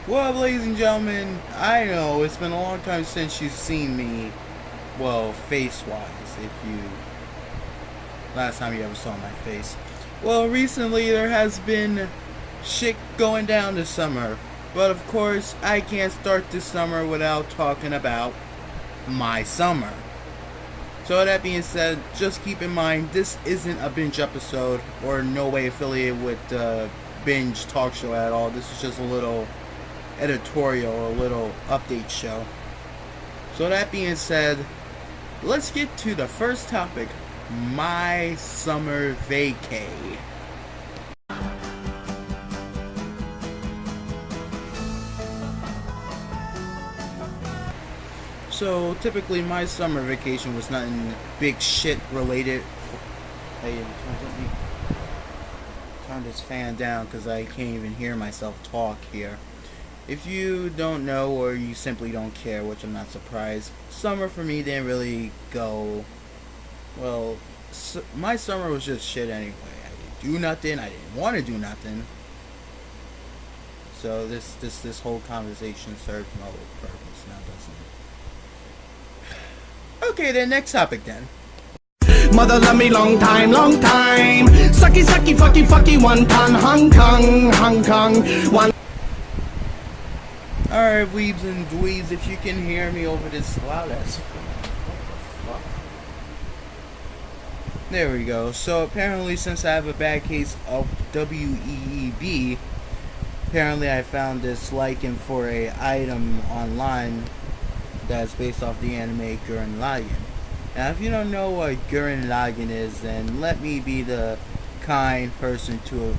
Well, ladies and gentlemen, I know it's been a long time since you've seen me, well, face-wise, if you, last time you ever saw my face. Well, recently there has been shit going down this summer, but of course, I can't start this summer without talking about my summer. So that being said, just keep in mind, this isn't a binge episode, or no way affiliated with the binge talk show at all. This is just a little editorial, a little update show. So that being said, let's get to the first topic, my summer vacay. So typically my summer vacation was nothing big shit related. Hey, let me turn this fan down because I can't even hear myself talk here. If you don't know or you simply don't care, which I'm not surprised, summer for me didn't really go well. My summer was just shit anyway. I didn't do nothing. I didn't want to do nothing. So this whole conversation serves no purpose now, doesn't it? Okay, then next topic then. Mother love me long time, long time. Sucky, sucky, fucky, fucky, one ton, Hong Kong, Hong Kong, one. Alright, weebs and dweebs, if you can hear me over this loud ass phone. What the fuck? There we go. So apparently, since I have a bad case of WEEB, apparently I found this liken for a item online that's based off the anime Gurren Lagann. Now, if you don't know what Gurren Lagann is, then let me be the kind person to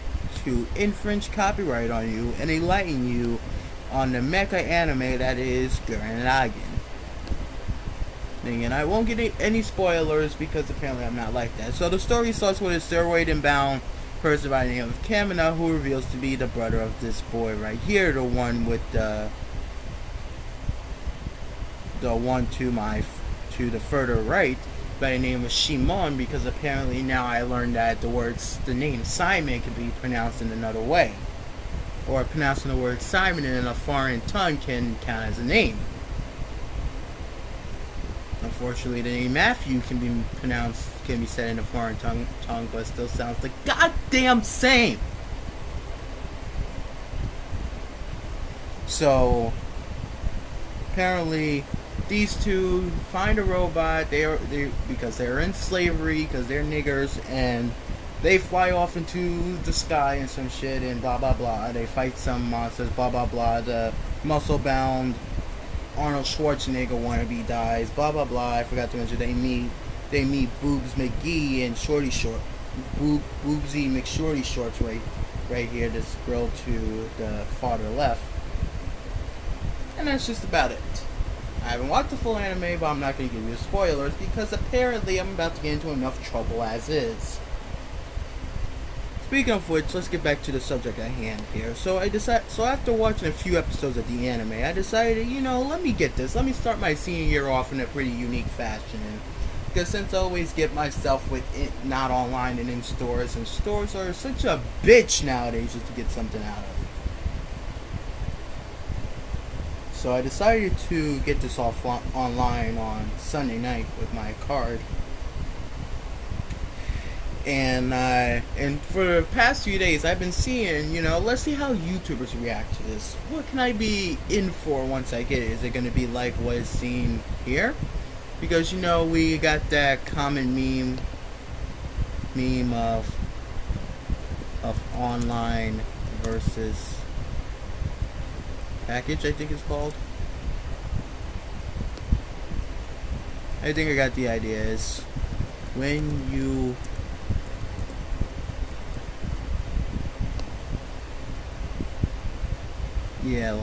infringe copyright on you and enlighten you on the mecha anime that is Gurren Lagann. And I won't get any spoilers because apparently I'm not like that. So the story starts with a steroid-bound person by the name of Kamina, who reveals to be the brother of this boy right here, the one with the one to the further right, by the name of Shimon, because apparently now I learned that the name Simon can be pronounced in another way. Or pronouncing the word Simon in a foreign tongue can count as a name. Unfortunately, the name Matthew can be said in a foreign tongue, but still sounds the goddamn same. So apparently, these two find a robot. Because they're in slavery, because they're niggers, and they fly off into the sky and some shit and blah blah blah. They fight some monsters, blah blah blah. The muscle-bound Arnold Schwarzenegger wannabe dies, blah blah blah. I forgot to mention they meet Boobs McGee and Shorty Short, Boobsy McShorty Shorts right here. This girl to the farther left, and that's just about it. I haven't watched the full anime, but I'm not going to give you spoilers because apparently I'm about to get into enough trouble as is. Speaking of which, let's get back to the subject at hand here. So after watching a few episodes of the anime, I decided, let me get this. Let me start my senior year off in a pretty unique fashion. Because since I always get my stuff with it, not online and in stores, and stores are such a bitch nowadays just to get something out of. So I decided to get this off online on Sunday night with my card. And for the past few days, I've been seeing, let's see how YouTubers react to this. What can I be in for once I get it? Is it going to be like what is seen here? Because, we got that common meme of online versus package, I think it's called. I think I got the idea. Is when you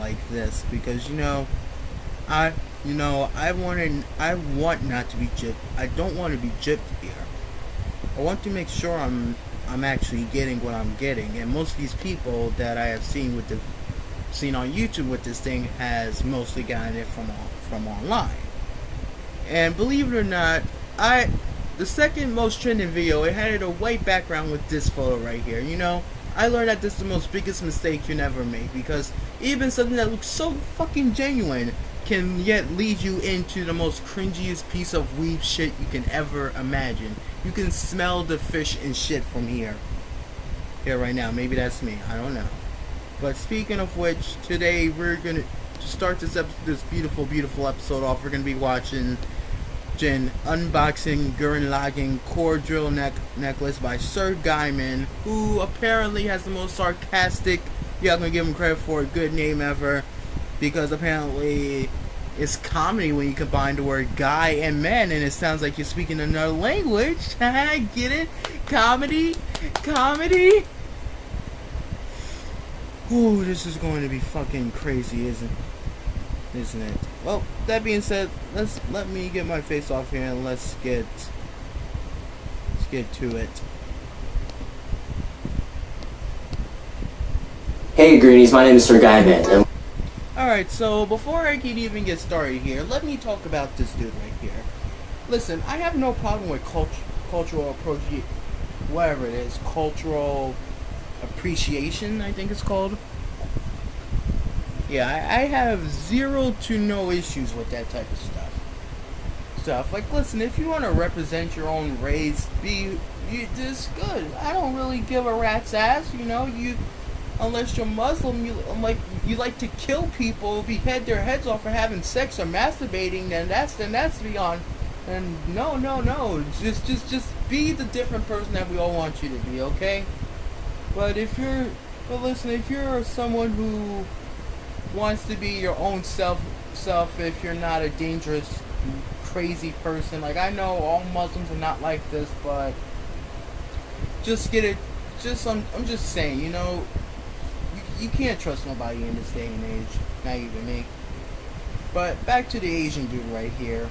like this, because I want not to be gypped. I don't want to be gypped here. I want to make sure I'm actually getting what I'm getting, and most of these people that I have seen on YouTube with this thing has mostly gotten it from online. And believe it or not, the second most trending video, it had a white background with this photo right here. I learned that this is the most biggest mistake you never make, because even something that looks so fucking genuine can yet lead you into the most cringiest piece of weeb shit you can ever imagine. You can smell the fish and shit from here. Here right now. Maybe that's me. I don't know. But speaking of which, today we're gonna to start this beautiful episode off. We're gonna be watching Jin unboxing Gurren Lagann core drill necklace by Sir Gaiman, who apparently has the most sarcastic, yeah, I'm gonna give him credit for a good name ever, because apparently it's comedy when you combine the word guy and man, and it sounds like you're speaking another language. Get it? Comedy? Ooh, this is going to be fucking crazy, isn't it? Well, that being said, let me get my face off here and let's get to it. Hey Greenies, my name is Sir Guyman. Alright, so before I can even get started here, let me talk about this dude right here. Listen, I have no problem with cultural approach, whatever it is, cultural appreciation, I think it's called. Yeah, I have zero to no issues with that type of stuff. Like, listen, if you want to represent your own race, this good. I don't really give a rat's ass, unless you're Muslim, you like to kill people, behead their heads off for having sex or masturbating, then that's beyond. And no, just be the different person that we all want you to be, okay? But if you're someone who wants to be your own self, if you're not a dangerous, crazy person, like, I know all Muslims are not like this, but just get it. I'm just saying, you can't trust nobody in this day and age, not even me. But back to the Asian dude right here.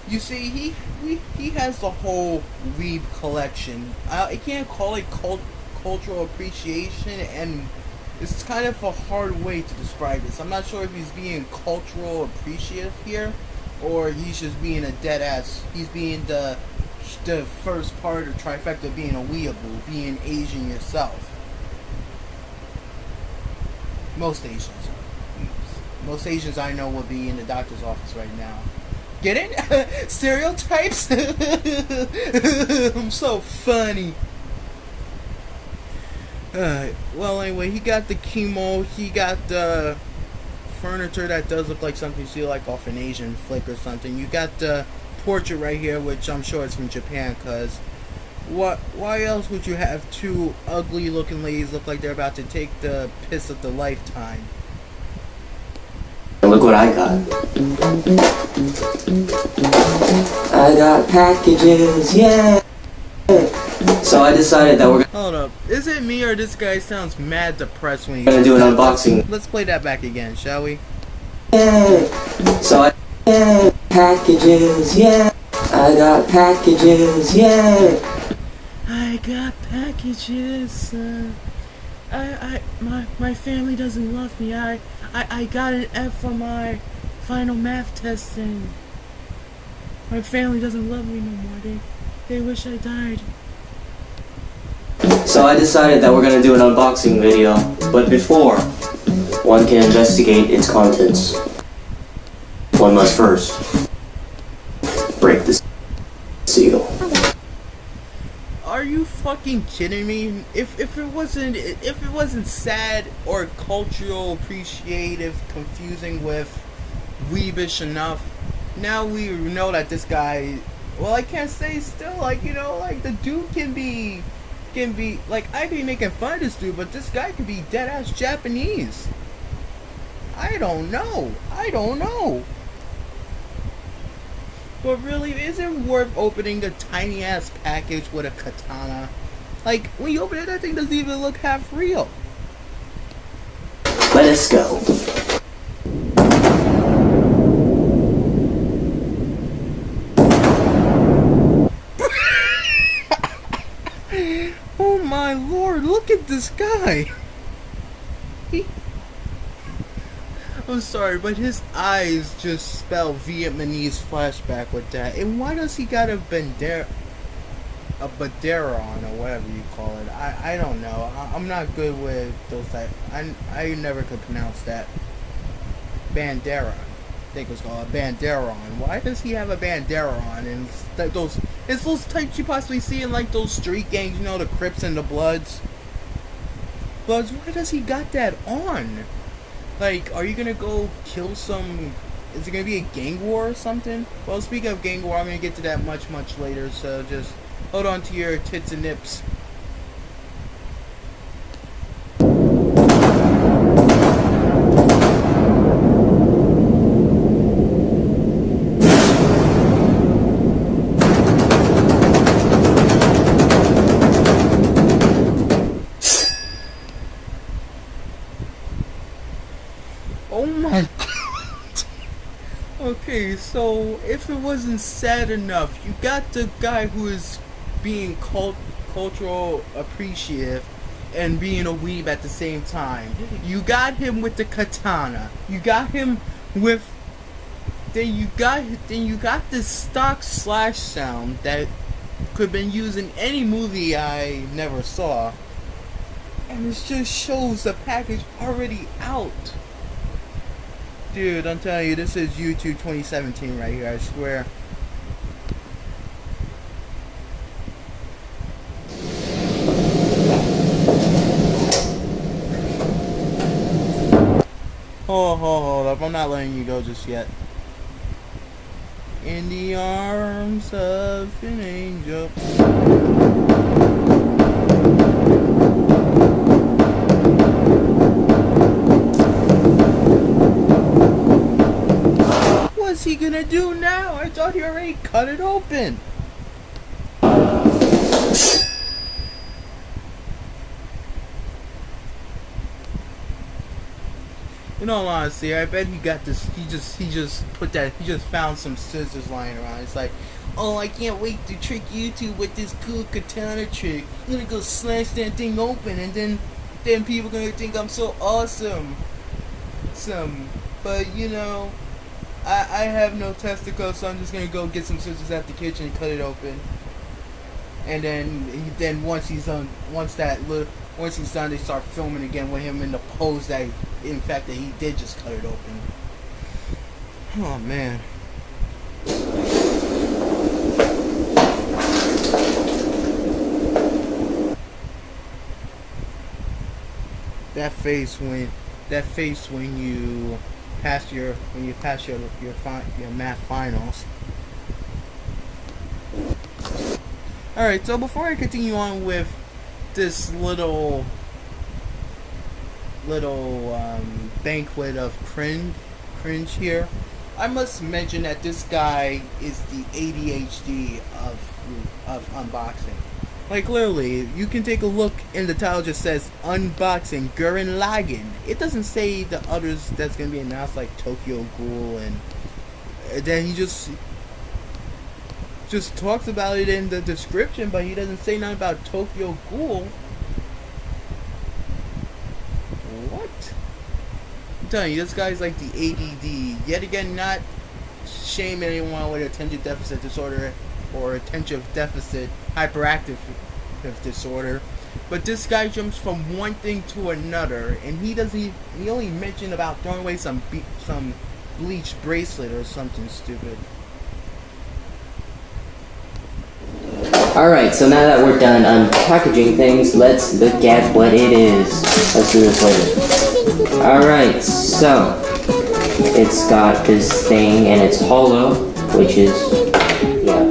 You see, he has the whole weeb collection. I can't call it cultural appreciation, and it's kind of a hard way to describe this. I'm not sure if he's being cultural appreciative here, or he's just being a dead ass. He's being the first part of the trifecta of being a weeaboo, being Asian yourself. Most Asians are weebs. Most Asians I know will be in the doctor's office right now. Get it? Stereotypes? I'm so funny. Well, anyway, he got the chemo. He got the furniture that does look like something you see like off an Asian flick or something. You got the portrait right here, which I'm sure is from Japan, because why else would you have two ugly looking ladies look like they're about to take the piss of the lifetime? Look what I got. I got packages, yeah. So I decided that we're Hold up. Is it me or this guy sounds mad depressed when he's gonna do an unboxing. Let's play that back again, shall we? Yeah. So I packages, yeah. I got packages, yeah. I got packages. My family doesn't love me. I got an F on my final math test, and my family doesn't love me no more. They wish I died. So I decided that we're gonna do an unboxing video, but before one can investigate its contents, one must first break the seal. Are you fucking kidding me? If it wasn't sad or cultural appreciative confusing with weebish enough, now we know that this guy, well, I can't say still, like, like the dude can be like, I be making fun of this dude, but this guy could be dead ass Japanese. I don't know. But really, is it worth opening the tiny ass package with a katana? Like, when you open it, that thing doesn't even look half real. Let us go. Oh my lord, look at this guy. I'm sorry, but his eyes just spell Vietnamese flashback with that. And why does he gotta bend there? a Baderon or whatever you call it. I don't know. I'm not good with those type. I never could pronounce that. Bandera. I think it was called a Banderon. Why does he have a Banderon? And it's those types you possibly see in like those street gangs, you know, the Crips and the Bloods. Bloods, why does he got that on? Like, are you gonna go kill some... Is it gonna be a gang war or something? Well, speaking of gang war, I'm gonna get to that much later, so just hold on to your tits and nips. Oh my god. Okay, so if it wasn't sad enough, you got the guy who is being cultural appreciative and being a weeb at the same time. You got him with the katana. You got him with then you got this stock slash sound that could have been used in any movie I never saw. And it just shows the package already out. Dude, I'm telling you, this is YouTube 2017 right here, I swear. Hold up, I'm not letting you go just yet. In the arms of an angel. What's he gonna do now? I thought he already cut it open. In all honesty, I bet he got this. He just found some scissors lying around. It's like, oh, I can't wait to trick YouTube with this cool katana trick. I'm gonna go slash that thing open, and then people gonna think I'm so awesome. But you know, I have no testicles, so I'm just gonna go get some scissors at the kitchen and cut it open. And then once he's done, they start filming again with him in the pose that, in fact, that he did just cut it open. Oh man. That face when you pass your math finals. Alright, so before I continue on with this little banquet of cringe here, I must mention that this guy is the ADHD of unboxing. Like, literally, you can take a look, and the title just says unboxing Gurren Lagann. It doesn't say the others that's gonna be announced, like Tokyo Ghoul, and then he just talks about it in the description, but he doesn't say nothing about Tokyo Ghoul. What? I'm telling you, this guy's like the ADD. Yet again, not shaming anyone with attention deficit disorder or attention deficit hyperactive disorder, but this guy jumps from one thing to another, and he only mentioned about throwing away some bleach bracelet or something stupid. Alright, so now that we're done unpackaging things, let's look at what it is. Let's do this later. Alright, so it's got this thing and it's hollow, which is, yeah.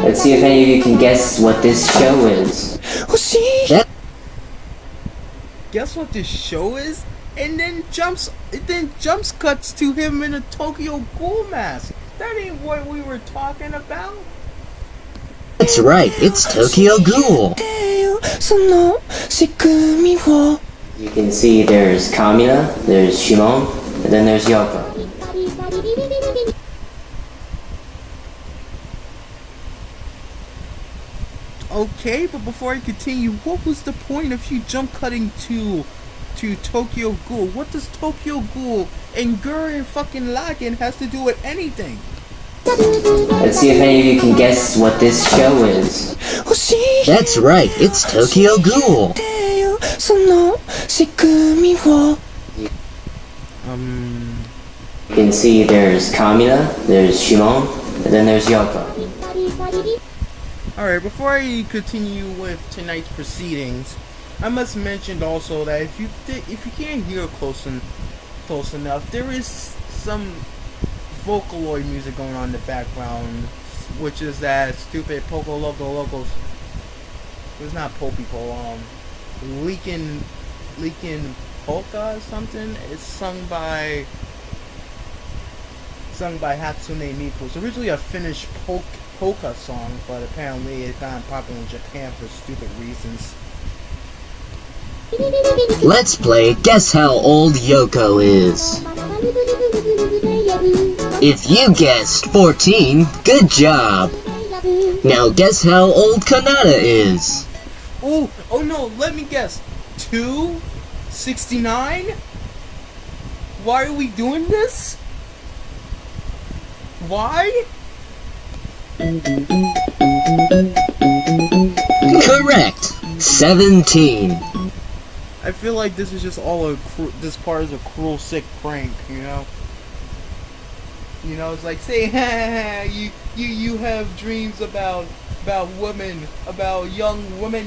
Let's see if any of you can guess what this show is. Guess what this show is? And then jumps cuts to him in a Tokyo Ghoul mask. That ain't what we were talking about. That's right, it's Tokyo Ghoul. You can see there's Kamina, there's Shimon, and then there's Yoko. Okay, but before I continue, what was the point of you jump cutting to Tokyo Ghoul? What does Tokyo Ghoul and Gurren fucking Lagann has to do with anything? Let's see if any of you can guess what this show is. That's right, it's Tokyo Ghoul. You can see there's Kamina, there's Shimon, and then there's Yoko. Alright, before I continue with tonight's proceedings, I must mention also that if you can't hear close enough, there is some Vocaloid music going on in the background, which is that stupid Poco Loco Locos. It's not Popico, Leakin Polka or something. It's sung by Hatsune Miku. It's originally a Finnish polka song, but apparently it got popular in Japan for stupid reasons. Let's play Guess How Old Yoko Is. If you guessed 14, good job. Now guess how old Kanata is. Oh no, let me guess. 269? Why are we doing this? Why? Correct. 17. I feel like this is just all this part is a cruel, sick prank, you know? You know, it's like, say, you have dreams about women, about young women.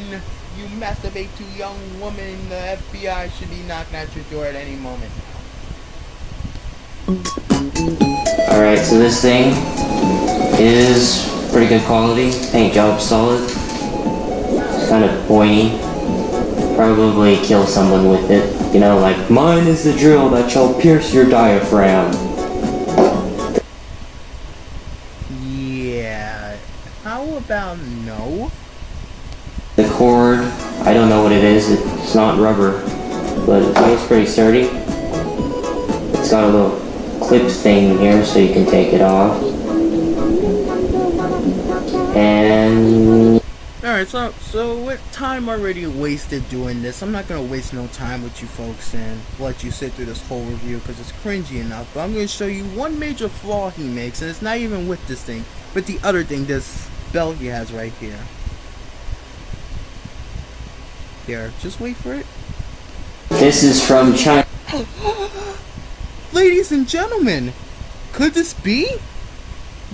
You masturbate to young women. The FBI should be knocking at your door at any moment. Alright, so this thing is pretty good quality. Paint job solid. It's kind of pointy. Probably kill someone with it. You know, like, mine is the drill that shall pierce your diaphragm. Yeah. How about no? The cord, I don't know what it is. It's not rubber, but it feels pretty sturdy. It's got a little clip thing here so you can take it off. And Alright, so with time already wasted doing this, I'm not going to waste no time with you folks and let you sit through this whole review because it's cringy enough. But I'm going to show you one major flaw he makes, and it's not even with this thing, but the other thing, this bell he has right here. Here, just wait for it. this is from China. Ladies and gentlemen, could this be?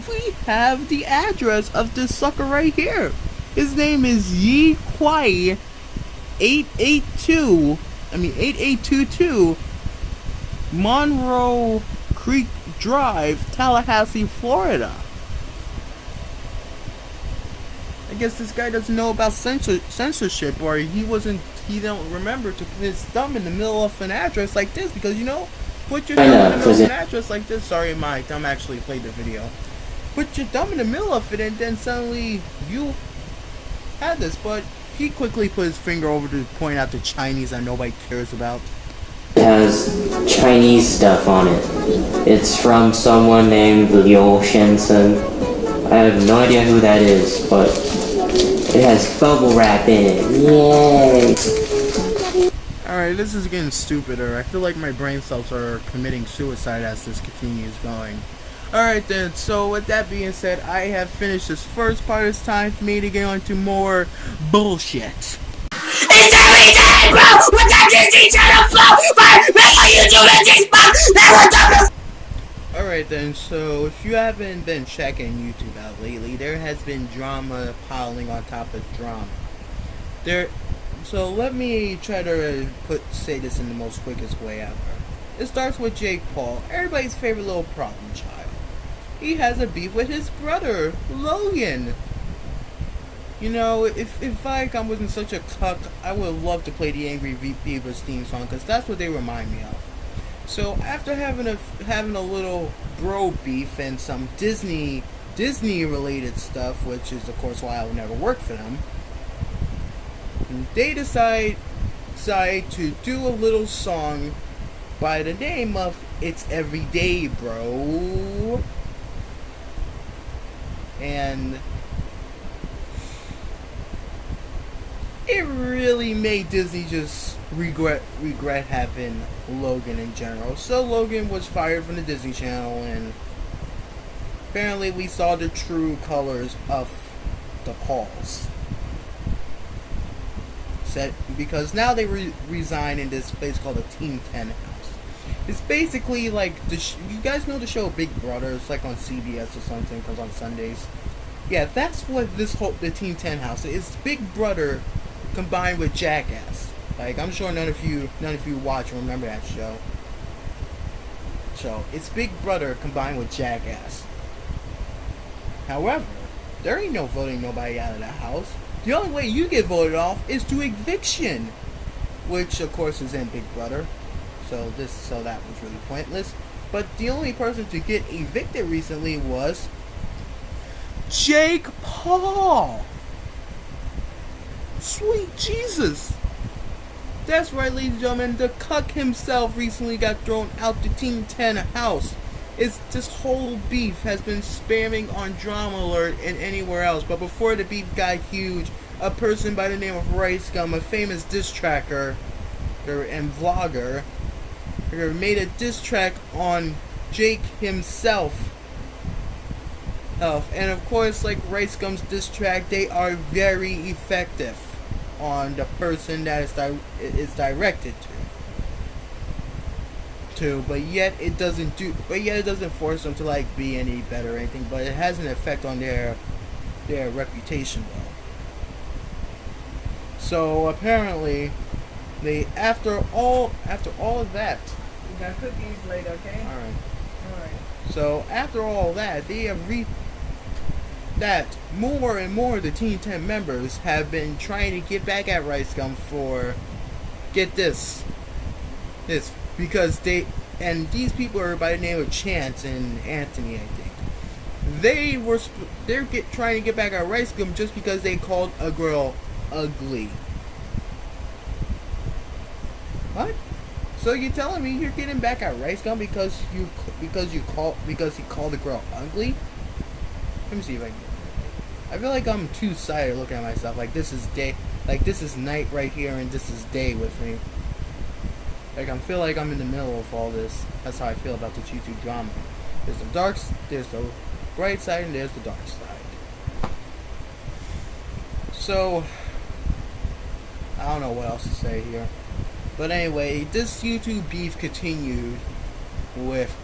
We have the address of this sucker right here. His name is Yi Kwai 8822 Monroe Creek Drive, Tallahassee, Florida. I guess this guy doesn't know about censorship, or he don't remember to put his thumb in the middle of an address like this, because you know, put your thumb in the middle of an address like this. Sorry, my thumb actually played the video. Put your thumb in the middle of it, and then suddenly you had this. But he quickly put his finger over to point out the Chinese that nobody cares about. It has Chinese stuff on it. It's from someone named Liu Shensen. I have no idea who that is, but it has bubble wrap in it. Yay! Alright, this is getting stupider. I feel like my brain cells are committing suicide as this continues going. Alright then, so with that being said, I have finished this first part. It's time for me to get on to more bullshit. It's every day, bro! With that Disney Channel flow! But before you do this, never done. Alright then, so if you haven't been checking YouTube out lately, there has been drama piling on top of drama. So let me try to say this in the most quickest way ever. It starts with Jake Paul, everybody's favorite little problem child. He has a beef with his brother, Logan. You know, if Viacom wasn't such a cuck, I would love to play the Angry Beavers theme song, because that's what they remind me of. So after having a little bro beef and some Disney related stuff, which is of course why I would never work for them, they decide to do a little song by the name of It's Everyday, Bro. And it really made Disney just regret having Logan in general. So Logan was fired from the Disney Channel, and apparently we saw the true colors of the Pauls. Because now they resign in this place called the Team 10 house. It's basically like you guys know the show Big Brother. It's like on CBS or something. Comes on Sundays. Yeah, that's what the Team 10 house is. Big Brother combined with Jackass. Like, I'm sure none of you watch or remember that show. So it's Big Brother combined with Jackass. However, there ain't no voting nobody out of the house. The only way you get voted off is through eviction, which of course is in Big Brother. So that was really pointless. But the only person to get evicted recently was Jake Paul. Sweet Jesus. That's right, ladies and gentlemen. The cuck himself recently got thrown out the Team 10 house. This whole beef has been spamming on Drama Alert and anywhere else. But before the beef got huge, a person by the name of Rice Gum, a famous diss tracker and vlogger, made a diss track on Jake himself. And of course, like Rice Gum's diss track, they are very effective on the person that is directed to. But yet it doesn't force them to like be any better or anything. But it has an effect on their reputation though. So apparently, after all of that, We got cookies later, okay? all right. Alright. So after all that, they have that more and more of the Team 10 members have been trying to get back at Rice Gum for, get this, because these people are by the name of Chance and Anthony, I think. They're trying to get back at Rice Gum just because they called a girl ugly. What? So you're telling me you're getting back at Rice Gum because he called the girl ugly? Let me see if I can. I feel like I'm two-sided looking at myself. Like this is night right here, and this is day with me. Like I feel like I'm in the middle of all this. That's how I feel about this YouTube drama. There's the bright side, and there's the dark side. So I don't know what else to say here. But anyway, this YouTube beef continued with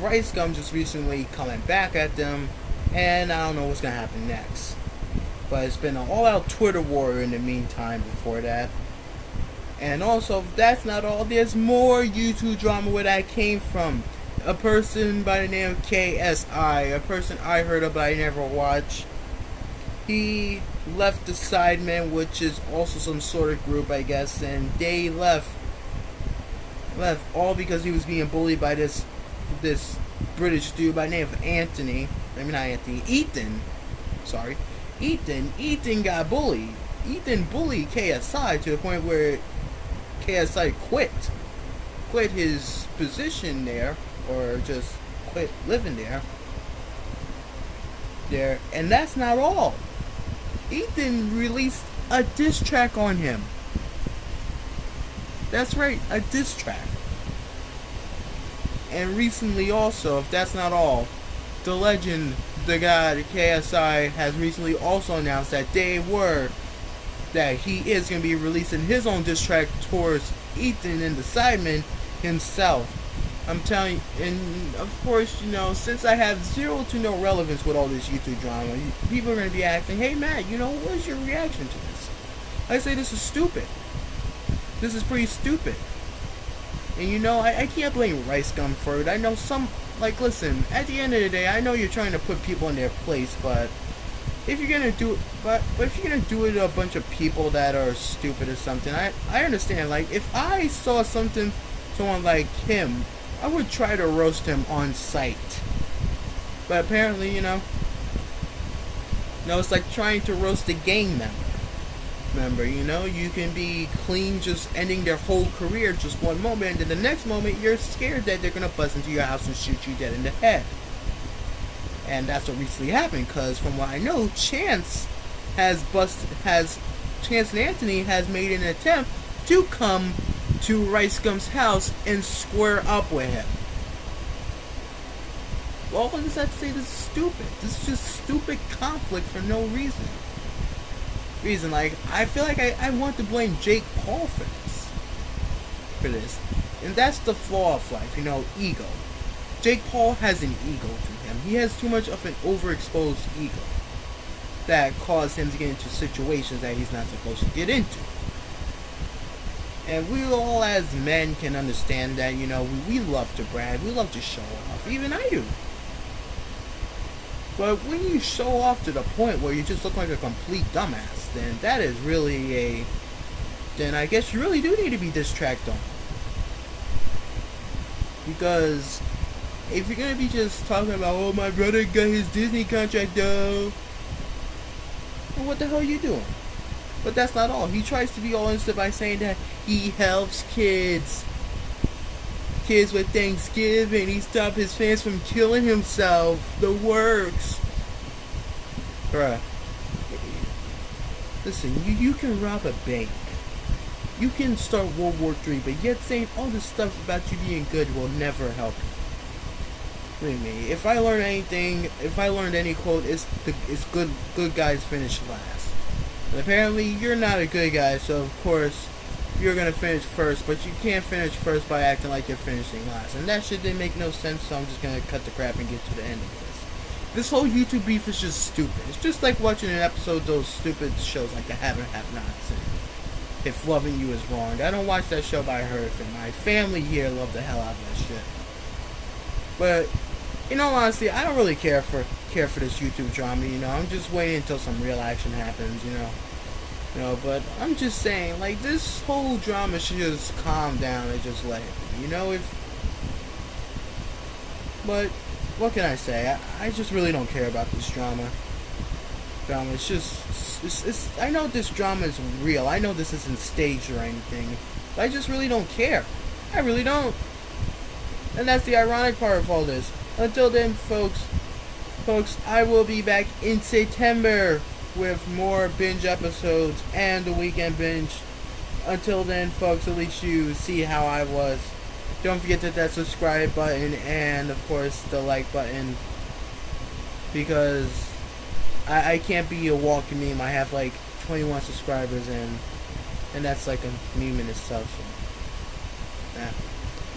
Rice Gum just recently coming back at them, and I don't know what's gonna happen next. But it's been an all-out Twitter war in the meantime before that. And also, if that's not all, there's more YouTube drama where that came from. A person by the name of KSI, a person I heard of but I never watched. He left the Sidemen, which is also some sort of group, I guess, and they left all because he was being bullied by this British dude by the name of Anthony. I mean, not Anthony, Ethan. Sorry. Ethan got bullied. Ethan bullied KSI to the point where KSI quit his position there, or just quit living there. And that's not all. Ethan released a diss track on him. That's right, a diss track. And recently also, if that's not all, the legend, the guy, the KSI, has recently also announced that he is going to be releasing his own diss track towards Ethan and the Sidemen himself. I'm telling you, and of course, you know, since I have zero to no relevance with all this YouTube drama, people are going to be asking, hey Matt, you know, what's your reaction to this? I say this is stupid. This is pretty stupid. And you know, I can't blame Rice Gum for it. I know listen, at the end of the day, I know you're trying to put people in their place, but if you're gonna do it to a bunch of people that are stupid or something, I understand. Like, if I saw someone like him, I would try to roast him on sight. But apparently, you know, it's like trying to roast a gang member, you know, you can be clean, just ending their whole career just one moment, and then the next moment you're scared that they're gonna bust into your house and shoot you dead in the head. And that's what recently happened, because from what I know, Chance and Anthony has made an attempt to come to Rice Gum's house and square up with him. Well, what does that say? This is stupid. This is just stupid conflict for no reason. Like, I feel like I want to blame Jake Paul for this. And that's the flaw of life, ego. Jake Paul has an ego to him. He has too much of an overexposed ego that caused him to get into situations that he's not supposed to get into. And we all as men can understand that, we love to brag, we love to show off. Even I do. But when you show off to the point where you just look like a complete dumbass, then that is really then I guess you really do need to be distracted on. Because if you're gonna be just talking about, oh, my brother got his Disney contract though, well, what the hell are you doing? But that's not all. He tries to be all instant by saying that he helps kids with Thanksgiving. He stopped his fans from killing himself. The works. Bruh. Listen, you can rob a bank. You can start World War III, but yet saying all this stuff about you being good will never help you. Believe me, if I learned any quote, it's good guys finish last. But apparently, you're not a good guy, so of course, you're gonna finish first, but you can't finish first by acting like you're finishing last. And that shit didn't make no sense, so I'm just gonna cut the crap and get to the end of this. This whole YouTube beef is just stupid. It's just like watching an episode of those stupid shows like The Have and Have Nots and If Loving You Is Wrong. I don't watch that show by Herf, and my family here love the hell out of that shit. But, in all honesty, I don't really care for this YouTube drama, I'm just waiting until some real action happens, but I'm just saying, like, this whole drama should just calm down and just let it be, but what can I say? I just really don't care about this drama. It's just, I know this drama is real. I know this isn't staged or anything, but I just really don't care. I really don't. And that's the ironic part of all this. Until then, folks, I will be back in September with more binge episodes and the weekend binge. Until then, folks, at least you see how I was. Don't forget to hit that subscribe button and, of course, the like button. Because I can't be a walking meme. I have like 21 subscribers and that's like a meme in itself. So, yeah.